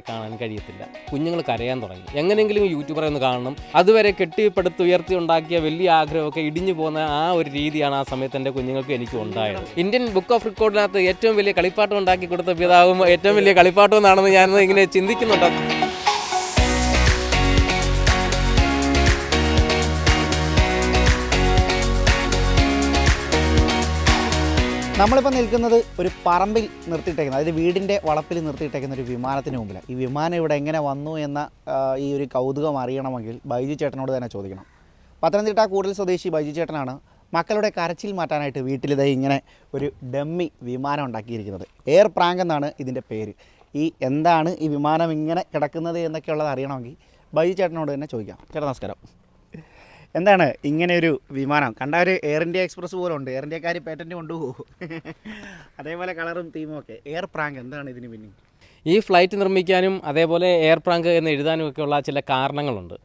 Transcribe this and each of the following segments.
കാണാൻ കഴിയത്തില്ല. കുഞ്ഞുങ്ങൾ കരയാൻ തുടങ്ങി. എങ്ങനെയെങ്കിലും യൂട്യൂബറെ ഒന്ന് കാണണം. അതുവരെ കെട്ടിപ്പടുത്തുയർത്തി ഉണ്ടാക്കിയ വലിയ ആഗ്രഹമൊക്കെ ഇടിഞ്ഞു പോകുന്ന ആ ഒരു രീതിയാണ് ആ സമയത്ത് എൻ്റെ കുഞ്ഞുങ്ങൾക്ക് എനിക്ക് ഉണ്ടായത്. ഇന്ത്യൻ ബുക്ക് ഓഫ് റെക്കോർഡിനകത്ത് ഏറ്റവും വലിയ കളിപ്പാട്ടം ഉണ്ടാക്കി കൊടുത്ത പിതാവും ഏറ്റവും വലിയ കളിപ്പാട്ടം എന്നാണെന്ന് ഞാൻ ഇങ്ങനെ ചിന്തിക്കുന്നുണ്ട്. നമ്മളിപ്പോൾ നിൽക്കുന്നത് ഒരു പറമ്പിൽ നിർത്തിയിട്ടേക്കുന്ന, അതായത് വീടിൻ്റെ വളപ്പിൽ നിർത്തിയിട്ടേക്കുന്ന ഒരു വിമാനത്തിന് മുമ്പിലാണ്. ഈ വിമാനം ഇവിടെ എങ്ങനെ വന്നു എന്ന ഈ ഒരു കൗതുകം അറിയണമെങ്കിൽ ബൈജു ചേട്ടനോട് തന്നെ ചോദിക്കണം. പത്തനംതിട്ട കൂടൽ സ്വദേശി ബൈജു ചേട്ടനാണ് മക്കളുടെ കരച്ചിൽ മാറ്റാനായിട്ട് വീട്ടിലിതേ ഇങ്ങനെ ഒരു ഡമ്മി വിമാനം ഉണ്ടാക്കിയിരിക്കുന്നത്. എയർ പ്രാങ്ക് എന്നാണ് ഇതിൻ്റെ പേര്. എന്താണ് ഈ വിമാനം ഇങ്ങനെ കിടക്കുന്നത് എന്നൊക്കെയുള്ളത് അറിയണമെങ്കിൽ ബൈജു ചേട്ടനോട് തന്നെ ചോദിക്കാം. ചേട്ടാ നമസ്കാരം. എന്താണ് ഇങ്ങനെ ഒരു വിമാനം? കണ്ട ഒരു എയർ ഇന്ത്യ എക്സ്പ്രസ് പോലെ ഉണ്ട്. എയർ ഇന്ത്യക്കാർ പേറ്റൻറ്റ് കൊണ്ടുപോകും. അതേപോലെ കളറും തീമും ഒക്കെ. എയർ പ്രാങ്ക് എന്താണ് ഇതിന് പിന്നിൽ? ഈ ഫ്ലൈറ്റ് നിർമ്മിക്കാനും അതേപോലെ എയർ പ്രാങ്ക് എന്ന് എഴുതാനും ഒക്കെയുള്ള ചില കാരണങ്ങളുണ്ട്.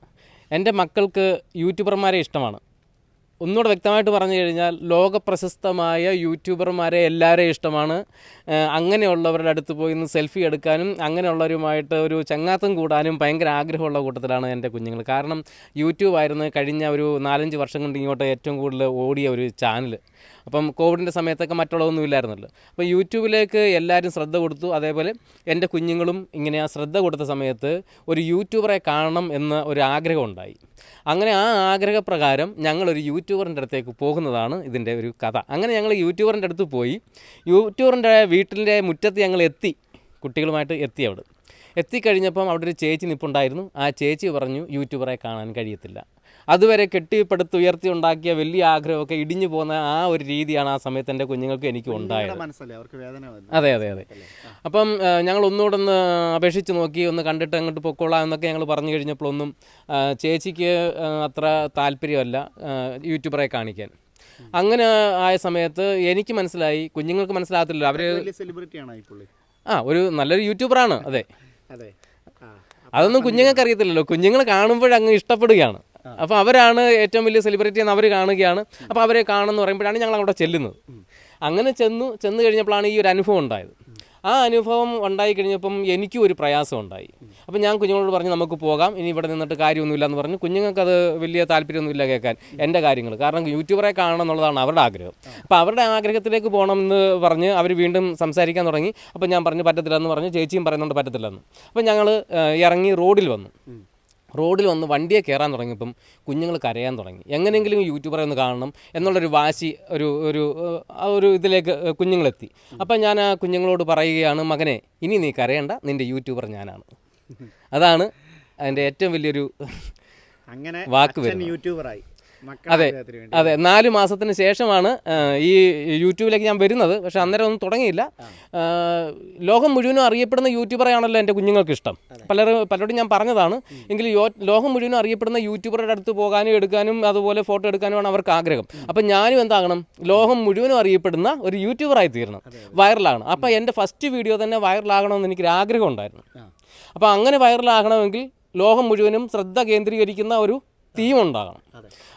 എൻ്റെ മക്കൾക്ക് യൂട്യൂബർമാരെ ഇഷ്ടമാണ്. ഒന്നുകൂടെ വ്യക്തമായിട്ട് പറഞ്ഞു കഴിഞ്ഞാൽ ലോകപ്രശസ്തമായ യൂട്യൂബർമാരെ എല്ലാവരെയും ഇഷ്ടമാണ്. അങ്ങനെയുള്ളവരുടെ അടുത്ത് പോയി നിന്ന് സെൽഫി എടുക്കാനും അങ്ങനെയുള്ളവരുമായിട്ട് ഒരു ചങ്ങാത്തം കൂടാനും ഭയങ്കര ആഗ്രഹമുള്ള കൂട്ടത്തിലാണ് എൻ്റെ കുഞ്ഞുങ്ങൾ. കാരണം യൂട്യൂബായിരുന്നു കഴിഞ്ഞ ഒരു 4-5 വർഷം കൊണ്ട് ഇങ്ങോട്ട് ഏറ്റവും കൂടുതൽ ഓടിയ ഒരു ചാനൽ. അപ്പം കോവിഡിൻ്റെ സമയത്തൊക്കെ മറ്റുള്ളതൊന്നും ഇല്ലായിരുന്നല്ലോ. അപ്പോൾ യൂട്യൂബിലേക്ക് എല്ലാവരും ശ്രദ്ധ കൊടുത്തു. അതേപോലെ എൻ്റെ കുഞ്ഞുങ്ങളും ഇങ്ങനെ ആ ശ്രദ്ധ കൊടുത്ത സമയത്ത് ഒരു യൂട്യൂബറെ കാണണം എന്ന ഒരു ആഗ്രഹം ഉണ്ടായി. അങ്ങനെ ആ ആഗ്രഹപ്രകാരം ഞങ്ങളൊരു യൂട്യൂബറിൻ്റെ അടുത്തേക്ക് പോകുന്നതാണ് ഇതിൻ്റെ ഒരു കഥ. അങ്ങനെ ഞങ്ങൾ യൂട്യൂബറിൻ്റെ അടുത്ത് പോയി. യൂട്യൂബറിൻ്റെ വീട്ടിൻ്റെ മുറ്റത്ത് ഞങ്ങൾ എത്തി, കുട്ടികളുമായിട്ട് എത്തി. അവിടെ എത്തിക്കഴിഞ്ഞപ്പം അവിടെ ഒരു ചേച്ചി നിൽപ്പുണ്ടായിരുന്നു. ആ ചേച്ചി പറഞ്ഞു യൂട്യൂബറെ കാണാൻ കഴിയത്തില്ല. അതുവരെ കെട്ടിപ്പടുത്തുയർത്തി ഉണ്ടാക്കിയ വലിയ ആഗ്രഹമൊക്കെ ഇടിഞ്ഞു പോകുന്ന ആ ഒരു രീതിയാണ് ആ സമയത്ത് എൻ്റെ കുഞ്ഞുങ്ങൾക്ക് എനിക്ക് ഉണ്ടായത്. അതെ അതെ അതെ. അപ്പം ഞങ്ങൾ ഒന്നുകൂടെ ഒന്ന് അപേക്ഷിച്ച് നോക്കി, ഒന്ന് കണ്ടിട്ട് അങ്ങോട്ട് പൊക്കോളാം എന്നൊക്കെ ഞങ്ങൾ പറഞ്ഞു കഴിഞ്ഞപ്പോഴൊന്നും ചേച്ചിക്ക് അത്ര താല്പര്യമല്ല യൂട്യൂബറെ കാണിക്കാൻ. അങ്ങനെ ആയ സമയത്ത് എനിക്ക് മനസ്സിലായി, കുഞ്ഞുങ്ങൾക്ക് മനസ്സിലാകത്തില്ലല്ലോ, അവർ ഒരു നല്ലൊരു യൂട്യൂബറാണ്. അതെ, അതൊന്നും കുഞ്ഞുങ്ങൾക്ക് അറിയത്തില്ലല്ലോ. കുഞ്ഞുങ്ങൾ കാണുമ്പോഴങ്ങ് ഇഷ്ടപ്പെടുകയാണ്. അപ്പോൾ അവരാണ് ഏറ്റവും വലിയ സെലിബ്രിറ്റി എന്ന് അവർ കാണുകയാണ്. അപ്പോൾ അവരെ കാണുമെന്ന് പറയുമ്പോഴാണ് ഞങ്ങൾ അവിടെ ചെല്ലുന്നത്. അങ്ങനെ ചെന്ന് കഴിഞ്ഞപ്പോഴാണ് ഈ ഒരു അനുഭവം ഉണ്ടായത്. ആ അനുഭവം ഉണ്ടായി കഴിഞ്ഞപ്പം എനിക്കും ഒരു പ്രയാസം ഉണ്ടായി. അപ്പം ഞാൻ കുഞ്ഞുങ്ങളോട് പറഞ്ഞു നമുക്ക് പോകാം, ഇനി ഇവിടെ നിന്നിട്ട് കാര്യമൊന്നുമില്ല എന്ന് പറഞ്ഞു. കുഞ്ഞുങ്ങൾക്കത് വലിയ താല്പര്യമൊന്നുമില്ല കേൾക്കാൻ എൻ്റെ കാര്യങ്ങൾ. കാരണം യൂട്യൂബറെ കാണണം എന്നുള്ളതാണ് അവരുടെ ആഗ്രഹം. അപ്പോൾ അവരുടെ ആഗ്രഹത്തിലേക്ക് പോകണമെന്ന് പറഞ്ഞ് അവർ വീണ്ടും സംസാരിക്കാൻ തുടങ്ങി. അപ്പോൾ ഞാൻ പറഞ്ഞു പറ്റത്തില്ലെന്ന് പറഞ്ഞു. ചേച്ചിയും പറയുന്നുണ്ട് പറ്റത്തില്ലെന്ന്. അപ്പം ഞങ്ങൾ ഇറങ്ങി റോഡിൽ വന്ന് വണ്ടിയെ കയറാൻ തുടങ്ങിയപ്പം കുഞ്ഞുങ്ങൾ കരയാൻ തുടങ്ങി. എങ്ങനെയെങ്കിലും യൂട്യൂബറെ ഒന്ന് കാണണം എന്നുള്ളൊരു വാശി ഒരു ഇതിലേക്ക് കുഞ്ഞുങ്ങളെത്തി. അപ്പം ഞാൻ ആ കുഞ്ഞുങ്ങളോട് പറയുകയാണ്, മകനെ ഇനി നീ കരയണ്ട, നിൻ്റെ യൂട്യൂബർ ഞാനാണ്. അതാണ് അതിൻ്റെ ഏറ്റവും വലിയൊരു വാക്ക് വരുന്നത്. യൂട്യൂബറായി. അതെ അതെ. 4 മാസത്തിന് ശേഷമാണ് ഈ യൂട്യൂബിലേക്ക് ഞാൻ വരുന്നത്. പക്ഷേ അന്നേരം ഒന്നും തുടങ്ങിയില്ല. ലോകം മുഴുവനും അറിയപ്പെടുന്ന യൂട്യൂബറാണല്ലോ എൻ്റെ കുഞ്ഞുങ്ങൾക്ക് ഇഷ്ടം. പലരോടും ഞാൻ പറഞ്ഞതാണ്. എങ്കിലും ലോകം മുഴുവനും അറിയപ്പെടുന്ന യൂട്യൂബറുടെ അടുത്ത് പോകാനും എടുക്കാനും അതുപോലെ ഫോട്ടോ എടുക്കാനുമാണ് അവർക്ക് ആഗ്രഹം. അപ്പം ഞാനും എന്താകണം, ലോകം മുഴുവനും അറിയപ്പെടുന്ന ഒരു യൂട്യൂബറായി തീരണം, വൈറലാകണം. അപ്പം എൻ്റെ ഫസ്റ്റ് വീഡിയോ തന്നെ വൈറലാകണമെന്ന് എനിക്കൊരു ആഗ്രഹം ഉണ്ടായിരുന്നു. അപ്പോൾ അങ്ങനെ വൈറലാകണമെങ്കിൽ ലോകം മുഴുവനും ശ്രദ്ധ കേന്ദ്രീകരിക്കുന്ന ഒരു തീം ഉണ്ടാകണം.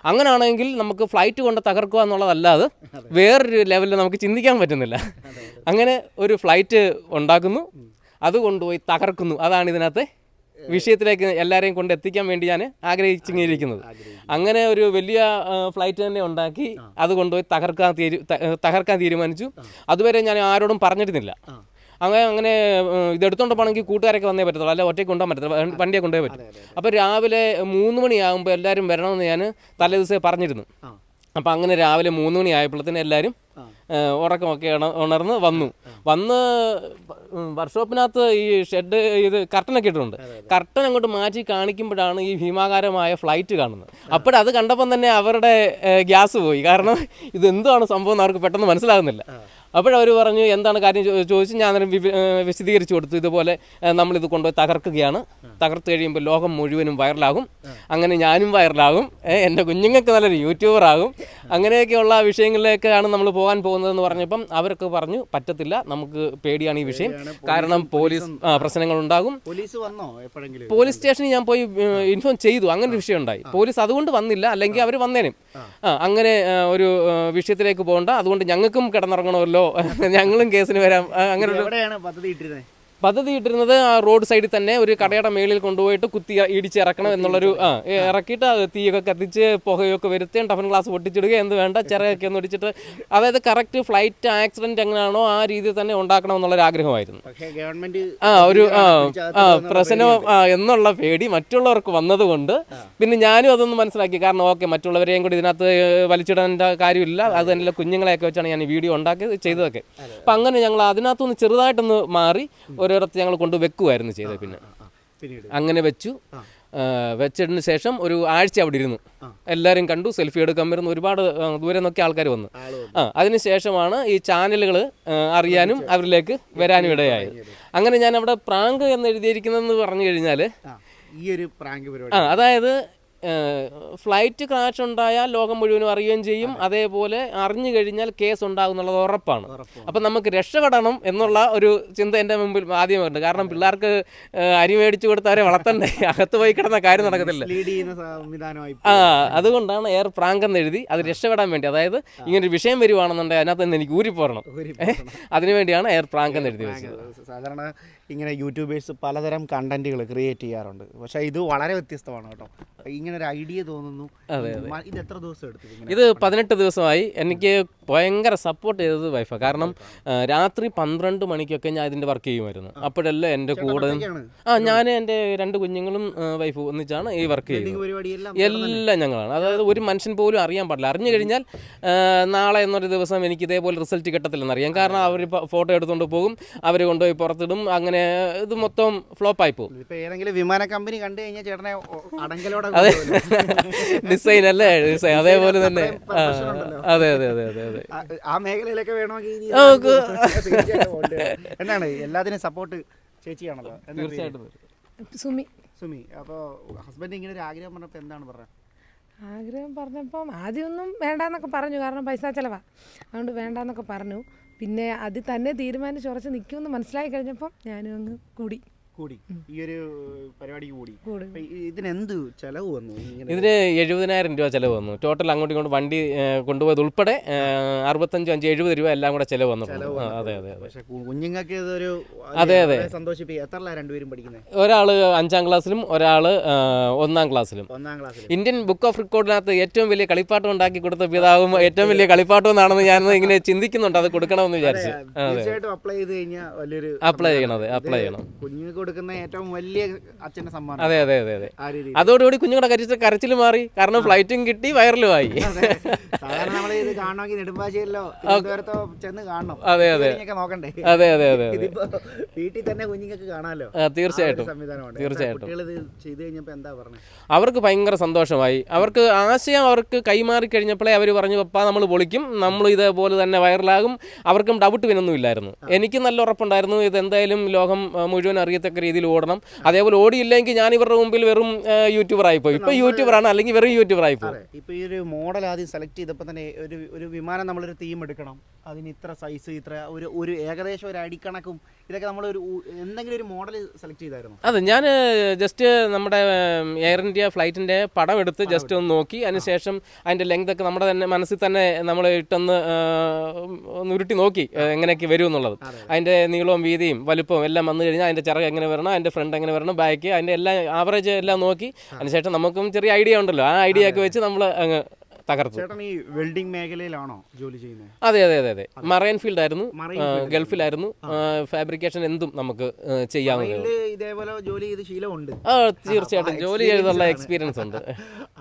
അങ്ങനെയാണെങ്കിൽ നമുക്ക് ഫ്ലൈറ്റ് കൊണ്ട് തകർക്കുക എന്നുള്ളതല്ലാതെ വേറൊരു ലെവലിൽ നമുക്ക് ചിന്തിക്കാൻ പറ്റുന്നില്ല. അങ്ങനെ ഒരു ഫ്ലൈറ്റ് ഉണ്ടാക്കുന്നു, അത് കൊണ്ടുപോയി തകർക്കുന്നു. അതാണ് ഇതിനകത്തെ വിഷയത്തിലേക്ക് എല്ലാവരെയും കൊണ്ട് എത്തിക്കാൻ വേണ്ടി ഞാൻ ആഗ്രഹിച്ചിരിക്കുന്നത്. അങ്ങനെ ഒരു വലിയ ഫ്ലൈറ്റ് തന്നെ ഉണ്ടാക്കി അത് കൊണ്ടുപോയി തകർക്കാൻ തീരുമാനിച്ചു. അതുവരെ ഞാൻ ആരോടും പറഞ്ഞിരുന്നില്ല. അങ്ങനെ ഇതെടുത്തോണ്ട് പോകണമെങ്കിൽ കൂട്ടുകാരൊക്കെ വന്നേ പറ്റത്തുള്ളൂ, അല്ല ഒറ്റയ്ക്ക് കൊണ്ടുപോകാൻ പറ്റത്തില്ല, വണ്ടിയെ കൊണ്ടുപോയി പറ്റും. അപ്പോൾ രാവിലെ 3 മണിയാകുമ്പോൾ എല്ലാവരും വരണമെന്ന് ഞാൻ തലേ ദിവസം പറഞ്ഞിരുന്നു. അപ്പോൾ അങ്ങനെ രാവിലെ 3 മണി ആയപ്പോഴത്തേന് എല്ലാവരും ഉറക്കമൊക്കെ ഉണർന്ന് വന്ന് വർക്ക്ഷോപ്പിനകത്ത് ഈ ഷെഡ് കർട്ടനൊക്കെ ഇട്ടിട്ടുണ്ട്. കർട്ടൻ അങ്ങോട്ട് മാറ്റി കാണിക്കുമ്പോഴാണ് ഈ ഭീമാകാരമായ ഫ്ലൈറ്റ് കാണുന്നത്. അപ്പോഴത് കണ്ടപ്പം തന്നെ അവരുടെ ഗ്യാസ് പോയി. കാരണം ഇതെന്താണ് സംഭവം എന്ന് അവർക്ക് പെട്ടെന്ന് മനസ്സിലാകുന്നില്ല. അപ്പോഴവർ പറഞ്ഞു എന്താണ് കാര്യം ചോദിച്ച് ഞാൻ വിശദീകരിച്ചു കൊടുത്തു. ഇതുപോലെ നമ്മളിത് കൊണ്ടുപോയി തകർക്കുകയാണ്, തകർത്ത് കഴിയുമ്പോൾ ലോകം മുഴുവനും വൈറലാകും, അങ്ങനെ ഞാനും വൈറലാകും, എൻ്റെ കുഞ്ഞുങ്ങൾക്ക് നല്ലൊരു യൂട്യൂബറാകും, അങ്ങനെയൊക്കെയുള്ള വിഷയങ്ങളിലേക്കാണ് നമ്മൾ പോകാൻ പോകുന്നതെന്ന് പറഞ്ഞപ്പം അവരൊക്കെ പറഞ്ഞു പറ്റത്തില്ല, നമുക്ക് പേടിയാണ് ഈ വിഷയം, കാരണം പോലീസ് പ്രശ്നങ്ങളുണ്ടാകും. പോലീസ് സ്റ്റേഷനിൽ ഞാൻ പോയി ഇൻഫോം ചെയ്തു, അങ്ങനെ ഒരു വിഷയം ഉണ്ടായി. പോലീസ് അതുകൊണ്ട് വന്നില്ല, അല്ലെങ്കിൽ അവർ വന്നേനും. അങ്ങനെ ഒരു വിഷയത്തിലേക്ക് പോകണ്ട, അതുകൊണ്ട് ഞങ്ങൾക്കും കിടന്നിറങ്ങണമല്ലോ, ഞങ്ങളും കേസിന് വരാം. അങ്ങനെ പദ്ധതി ഇട്ടിരുന്നത് ആ റോഡ് സൈഡിൽ തന്നെ ഒരു കടയുടെ മേളിൽ കൊണ്ടുപോയിട്ട് കുത്തി ഇടിച്ചിറക്കണം എന്നുള്ളൊരു ഇറക്കിയിട്ട് തീയൊക്കെ കത്തിച്ച് പുകയൊക്കെ വരുത്തുകയും ടഫൻ ഗ്ലാസ് പൊട്ടിച്ചിടുക എന്ന് വേണ്ട ചിറകൊക്കെ ഒന്ന് ഇടിച്ചിട്ട് അതായത് കറക്റ്റ് ഫ്ലൈറ്റ് ആക്സിഡന്റ് എങ്ങനെയാണോ ആ രീതിയിൽ തന്നെ ഉണ്ടാക്കണം എന്നുള്ളൊരു ആഗ്രഹമായിരുന്നു. ഒരു പ്രശ്നം എന്നുള്ള പേടി മറ്റുള്ളവർക്ക് വന്നതുകൊണ്ട് പിന്നെ ഞാനും അതൊന്ന് മനസ്സിലാക്കി. കാരണം ഓക്കെ മറ്റുള്ളവരെയും കൂടി ഇതിനകത്ത് വലിച്ചിടേണ്ട കാര്യമില്ല, അത് തന്നെ കുഞ്ഞുങ്ങളെയൊക്കെ വെച്ചാണ് ഞാൻ ഈ വീഡിയോ ഉണ്ടാക്കി ചെയ്തതൊക്കെ. അപ്പം അങ്ങനെ ഞങ്ങൾ അതിനകത്തൊന്ന് ചെറുതായിട്ടൊന്ന് മാറി ഓരോരുത്തർ ഞങ്ങൾ കൊണ്ട് വെക്കുമായിരുന്നു ചെയ്തത്. പിന്നെ അങ്ങനെ വെച്ചതിന് ശേഷം ഒരു ആഴ്ച അവിടെ ഇരുന്നു, എല്ലാവരും കണ്ടു, സെൽഫി എടുക്കാൻ വരുന്നു, ഒരുപാട് ദൂരെ നിന്നൊക്കെ ആൾക്കാർ വന്നു. അതിന് ശേഷമാണ് ഈ ചാനലുകൾ അറിയാനും അവരിലേക്ക് വരാനും ഇടയായത്. അങ്ങനെ ഞാൻ അവിടെ പ്രാങ്ക് എന്ന് എഴുതിയിരിക്കുന്നതെന്ന് പറഞ്ഞു കഴിഞ്ഞാൽ ഈ ഒരു പ്രാങ്ക് പരിപാടി അതായത് ഫ്ലൈറ്റ് ക്രാഷ് ഉണ്ടായാൽ ലോകം മുഴുവനും അറിയുകയും ചെയ്യും, അതേപോലെ അറിഞ്ഞു കഴിഞ്ഞാൽ കേസ് ഉണ്ടാകും എന്നുള്ളത് ഉറപ്പാണ്. അപ്പം നമുക്ക് രക്ഷപ്പെടണം എന്നുള്ള ഒരു ചിന്ത എൻ്റെ മുമ്പിൽ ആദ്യമുണ്ട്. കാരണം പിള്ളേർക്ക് അരി മേടിച്ചു കൊടുത്തവരെ വളർത്തണ്ടേ, അകത്ത് പോയി കിടന്ന കാര്യം നടക്കത്തില്ല. അതുകൊണ്ടാണ് എയർ പ്രാങ്ക് എന്ന് എഴുതി അത് രക്ഷപ്പെടാൻ വേണ്ടി. അതായത് ഇങ്ങനൊരു വിഷയം വരുവാണെന്നുണ്ടെങ്കിൽ അതിനകത്ത് നിന്ന് എനിക്ക് ഊരിപ്പോരണം, അതിനുവേണ്ടിയാണ് എയർ പ്രാങ്ക് എന്ന് എഴുതി വെച്ചത്. സാധാരണ ഇങ്ങനെ യൂട്യൂബേഴ്സ് പലതരം കണ്ടന്റുകൾ ക്രിയേറ്റ് ചെയ്യാറുണ്ട്, പക്ഷേ ഇത് വളരെ വ്യത്യസ്തമാണ് കേട്ടോ. ഇങ്ങനെ ഒരു ഐഡിയ തോന്നുന്നു. ഇത് എത്ര ദിവസം എടുത്തു? ഇത് 18 ദിവസമായി. എനിക്ക് ഭയങ്കര സപ്പോർട്ട് ചെയ്തത് വൈഫാണ്. കാരണം രാത്രി 12 മണിക്കൊക്കെ ഞാൻ ഇതിൻ്റെ വർക്ക് ചെയ്യുമായിരുന്നു. അപ്പോഴെല്ലാം എൻ്റെ കൂടെ ഞാൻ എൻ്റെ 2 കുഞ്ഞുങ്ങളും വൈഫ് ഒന്നിച്ചാണ് ഈ വർക്ക് ചെയ്യുന്നത്. എല്ലാം ഞങ്ങളാണ്. അതായത് ഒരു മനുഷ്യൻ പോലും അറിയാൻ പാടില്ല. അറിഞ്ഞു കഴിഞ്ഞാൽ നാളെ എന്നൊരു ദിവസം എനിക്ക് ഇതേപോലെ റിസൾട്ട് കിട്ടത്തില്ലെന്നറിയാം. കാരണം അവർ ഫോട്ടോ എടുത്തുകൊണ്ട് പോകും, അവർ കൊണ്ടുപോയി പുറത്തിടും, അങ്ങനെ ഇത് മൊത്തം ഫ്ലോപ്പായി പോകും. ഇപ്പൊ ഏതെങ്കിലും വിമാന കമ്പനി കണ്ടു കഴിഞ്ഞാൽ ചേട്ടനെ അടങ്കലോടെ അതെ ഡിസൈൻ അല്ലേ, ഡിസൈൻ അതേപോലെ തന്നെ. അതെ അതെ അതെ അതെ അതെ ആ മേഖലയിലൊക്കെ വേണമെങ്കിൽ എന്താണ് എല്ലാത്തിനും സപ്പോർട്ട് ചേച്ചിയാണല്ലോ. തീർച്ചയായിട്ടും. സുമി. അപ്പോൾ ഹസ്ബൻഡ് ഇങ്ങനെ ഒരു ആഗ്രഹം പറഞ്ഞപ്പോൾ എന്താണ് പറഞ്ഞത്? ആഗ്രഹം പറഞ്ഞപ്പം ആദ്യമൊന്നും വേണ്ടാന്നൊക്കെ പറഞ്ഞു, കാരണം പൈസ ചിലവാ, അതുകൊണ്ട് വേണ്ടാന്നൊക്കെ പറഞ്ഞു. പിന്നെ അത് തന്നെ തീരുമാനിച്ച് ഉറച്ച് നിൽക്കുമെന്ന് മനസ്സിലായി കഴിഞ്ഞപ്പം ഞാനും അങ്ങ് കൂടി ഈ ഒരു പരിപാടിക്ക് കൂടി. ഇതിനെന്ത് ചെലവ് വന്നു? ഇതിന് 70,000 രൂപ ചിലവ് വന്നു. ടോട്ടൽ അങ്ങോട്ടും ഇങ്ങോട്ട് വണ്ടി കൊണ്ടുപോയത് ഉൾപ്പെടെ 65-70 രൂപ എല്ലാം കൂടെ ചിലവ് വന്നു. അതെ അതെ അതെ. കുഞ്ഞുങ്ങൾക്ക് ഇതൊരു അതെ അതെ സന്തോഷിപ്പിക്കും. എത്രല്ല രണ്ടുപേരും പഠിക്കുന്നത്? ഒരാൾ 5ാം ക്ലാസ്സിലും ഒരാൾ 1ാം ക്ലാസ്സിലും. ഇന്ത്യൻ ബുക്ക് ഓഫ് റെക്കോർഡിനകത്ത് ഏറ്റവും വലിയ കളിപ്പാട്ടം ഉണ്ടാക്കി കൊടുത്ത പിതാവും ഏറ്റവും വലിയ കളിപ്പാട്ടം എന്നാണെന്ന് ഞാൻ ഇങ്ങനെ ചിന്തിക്കുന്നുണ്ട്. അത് കൊടുക്കണമെന്ന് വിചാരിച്ചു. അപ്ലൈ ചെയ്ത് കഴിഞ്ഞാൽ വലിയൊരു അപ്ലൈ ചെയ്യണം. കുഞ്ഞുങ്ങൾക്ക് കൊടുക്കുന്ന ഏറ്റവും വലിയ അച്ഛന്റെ സമ്മാനം. അതെ അതെ അതെ അതെ. അതോടുകൂടി കുഞ്ഞുങ്ങളുടെ കരച്ചിൽ മാറി. കാരണം ഫ്ലൈറ്റും കിട്ടി, വൈറലുമായി. സാധാരണ നമ്മൾ ഇത് കാണണമെങ്കിൽ നെടുമ്പാശ്ശേരിയിലോ ചെന്ന് കാണണം. അതെ അതെ നോക്കണ്ടേ? അതെ അതെ അതെ. വീട്ടിൽ തന്നെ കുഞ്ഞുങ്ങൾക്ക് കാണാമല്ലോ. തീർച്ചയായിട്ടും തീർച്ചയായിട്ടും. ചെയ്ത് കഴിഞ്ഞപ്പോൾ എന്താ പറഞ്ഞത്? അവർക്ക് ഭയങ്കര സന്തോഷമായി. അവർക്ക് ആശയം അവർക്ക് കൈമാറി കഴിഞ്ഞപ്പോഴേ അവർ പറഞ്ഞു, പപ്പാ നമ്മൾ പൊളിക്കും, നമ്മൾ ഇതേപോലെ തന്നെ വൈറലാകും. അവർക്കും ഡൗട്ട് പിന്നൊന്നും ഇല്ലായിരുന്നു. എനിക്ക് നല്ല ഉറപ്പുണ്ടായിരുന്നു ഇത് എന്തായാലും ലോകം മുഴുവൻ അറിയത്തക്ക രീതിയിൽ ഓടണം. അതേപോലെ ഓടിയില്ലെങ്കിൽ ഞാൻ ഇവരുടെ മുമ്പിൽ വെറും യൂട്യൂബർ ആയിപ്പോയി. ഇപ്പൊ യൂട്യൂബറാണ്, അല്ലെങ്കിൽ വെറും യൂട്യൂബർ ആയിപ്പോയി. ഇപ്പൊ ഈ ഒരു മോഡൽ ആദ്യം സെലക്ട് ചെയ്തപ്പോൾ തന്നെ ഒരു വിമാനം നമ്മളൊരു തീം എടുക്കണം, അതിന് ഇത്ര സൈസ്, ഇത്ര ഒരു ഏകദേശം ഒരു അടിക്കണക്കും, ഇതൊക്കെ നമ്മളൊരു എന്തെങ്കിലും ഒരു മോഡൽ സെലക്ട് ചെയ്തായിരുന്നു? അതെ, ഞാൻ ജസ്റ്റ് നമ്മുടെ എയർ ഇന്ത്യ ഫ്ലൈറ്റിൻ്റെ പടം എടുത്ത് ജസ്റ്റ് ഒന്ന് നോക്കി, അതിനുശേഷം അതിൻ്റെ ലെങ്ത് ഒക്കെ നമ്മുടെ തന്നെ മനസ്സിൽ തന്നെ നമ്മൾ ഇട്ടൊന്ന് ഉരുട്ടി നോക്കി എങ്ങനെയൊക്കെ വരും എന്നുള്ളത്. അതിൻ്റെ നീളവും വീതിയും വലുപ്പവും എല്ലാം വന്നു കഴിഞ്ഞാൽ അതിൻ്റെ ചിറക് എങ്ങനെ വരണം, അതിൻ്റെ ഫ്രണ്ട് എങ്ങനെ വരണം, ബാക്ക്, അതിൻ്റെ എല്ലാം ആവറേജ് എല്ലാം നോക്കി അതിനുശേഷം നമുക്കും ചെറിയ ഐഡിയ ഉണ്ടല്ലോ, ആ ഐഡിയ ഒക്കെ വെച്ച് നമ്മൾ അങ്ങ് തകർത്തു. ചേട്ടൻ ഈ വെൽഡിംഗ് മേഖലയിലാണോ ജോലി ചെയ്യുന്നത്? അതെ അതെ അതെ അതെ. മറൈൻ ഫീൽഡ് ആയിരുന്നു, ഗൾഫിലായിരുന്നു. ഫാബ്രിക്കേഷൻ എന്തും നമുക്ക് ചെയ്യാവുന്നത്. ഇതേപോലെ ജോലി ചെയ്ത് ശീലമുണ്ട്? തീർച്ചയായിട്ടും ജോലി ചെയ്തുള്ള എക്സ്പീരിയൻസ് ഉണ്ട്.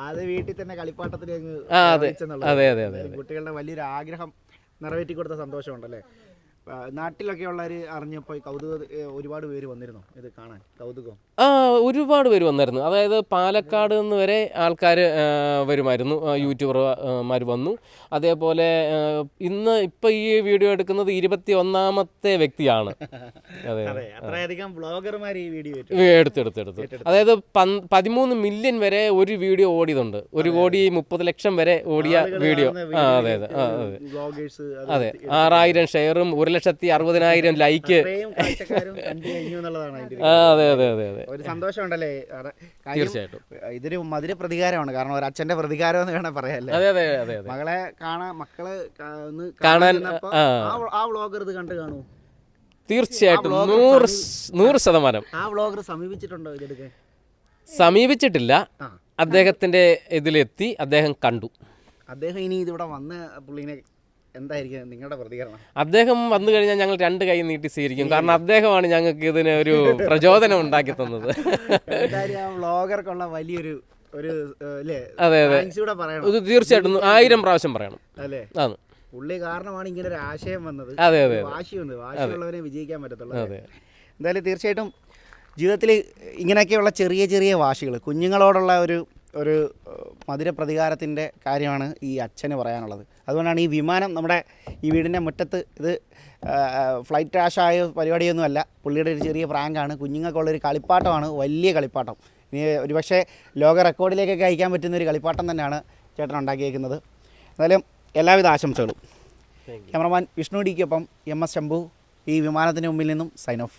അത് വീട്ടിൽ തന്നെ കളിപ്പാട്ടത്തിൽ അതെ അതെ അതെ അതെ. കുട്ടികളുടെ വലിയൊരു ആഗ്രഹം നിറവേറ്റി കൊടുത്ത സന്തോഷമുണ്ടല്ലേ? നാട്ടിലൊക്കെ ഉള്ളവർ അറിഞ്ഞപ്പോൾ ഒരുപാട് പേര് വന്നിരുന്നു ഇത് കാണാൻ, കൗതുകം? ഒരുപാട് പേര് വന്നിരുന്നു. അതായത് പാലക്കാട് നിന്ന് വരെ ആൾക്കാർ വരുമായിരുന്നു, യൂട്യൂബർമാർ വന്നു. അതേപോലെ ഇപ്പം ഈ വീഡിയോ എടുക്കുന്നത് 21ാമത്തെ വ്യക്തിയാണ്. അതെ, അത്രയധികം ബ്ലോഗർമാർ ഈ വീഡിയോ എടുത്തെടുത്തു. അതായത് 13 മില്യൺ വരെ ഒരു വീഡിയോ ഓടിയതുണ്ട്. 1,30,00,000 വരെ ഓടിയ വീഡിയോ. അതെ അതെ അതെ. 6,000 ഷെയറും 1,60,60,000 ലൈക്ക്. അതെ അതെ അതെ അതെ. ഒരു സന്തോഷമുണ്ടല്ലേ? തീർച്ചയായിട്ടും ഇതൊരു മധുര പ്രതികാരമാണ്. കാരണം ഒരു അച്ഛന്റെ പ്രതികാരം എന്ന് വേണം പറയാല്ലേ? അതെ അതെ അതെ. മക്കളെ കാണാൻ ആ വ്ളോഗർ ഇത് കണ്ടു കാണൂ? തീർച്ചയായിട്ടും 100%. ആ വ്ളോഗർ സമീപിച്ചിട്ടുണ്ടോ ഇതെടുക്കാൻ? സമീപിച്ചിട്ടില്ല. ആ. അദ്ദേഹത്തിൻ്റെ ഇതിലെത്തി, അദ്ദേഹം കണ്ടു. അദ്ദേഹം ഇനി ഇതിവിടെ വന്ന പുള്ളിനെ എന്തായിരിക്കും നിങ്ങളുടെ പ്രതികരണം? അദ്ദേഹം വന്നു കഴിഞ്ഞാൽ ഞങ്ങൾ 2 കൈ നീട്ടി സ്വീകരിക്കും. കാരണം അദ്ദേഹമാണ് ഞങ്ങൾക്ക് ഇതിന് ഒരു പ്രചോദനം ഉണ്ടാക്കി തന്നത്. എന്തായാലും ആ വ്ളോഗർക്കുള്ള വലിയൊരു ഒരു അല്ലേ? അതെ. താങ്ക്സ് കൂടെ പറയണം. ഇത് തീർച്ചയായിട്ടും 1000 പ്രാവശ്യം പറയണം. അല്ലേ? ആണ്. പുള്ളി കാരണമാണ് ഇങ്ങനെ ഒരു ആശയം വന്നത്. അതെ. വാശിയുള്ളവരെ വിജയിക്കാൻ പറ്റത്തുള്ളൂ. അതെ. എന്തായാലും തീർച്ചയായിട്ടും ജീവിതത്തിൽ ഇങ്ങനെയൊക്കെയുള്ള ചെറിയ ചെറിയ വാശികൾ, കുഞ്ഞുങ്ങളോടുള്ള ഒരു മധുര പ്രതികാരത്തിൻ്റെ കാര്യമാണ് ഈ അച്ഛന് പറയാനുള്ളത്. അതുകൊണ്ടാണ് ഈ വിമാനം നമ്മുടെ ഈ വീടിൻ്റെ മുറ്റത്ത് ഇത് ഫ്ലൈറ്റ് ക്രാഷായ പരിപാടിയൊന്നുമല്ല, പുള്ളിയുടെ ഒരു ചെറിയ പ്രാങ്കാണ്. കുഞ്ഞുങ്ങൾക്കുള്ളൊരു കളിപ്പാട്ടമാണ്, വലിയ കളിപ്പാട്ടം. ഇനി ഒരുപക്ഷെ ലോക റെക്കോർഡിലേക്കൊക്കെ അയക്കാൻ പറ്റുന്ന ഒരു കളിപ്പാട്ടം തന്നെയാണ് ചേട്ടൻ ഉണ്ടാക്കിയേക്കുന്നത്. എന്തായാലും എല്ലാവിധ ആശംസകളും. ക്യാമറമാൻ വിഷ്ണു ഡിക്കൊപ്പം MS ശംഭു ഈ വിമാനത്തിന് മുമ്പിൽ നിന്നും സൈൻ ഓഫ്.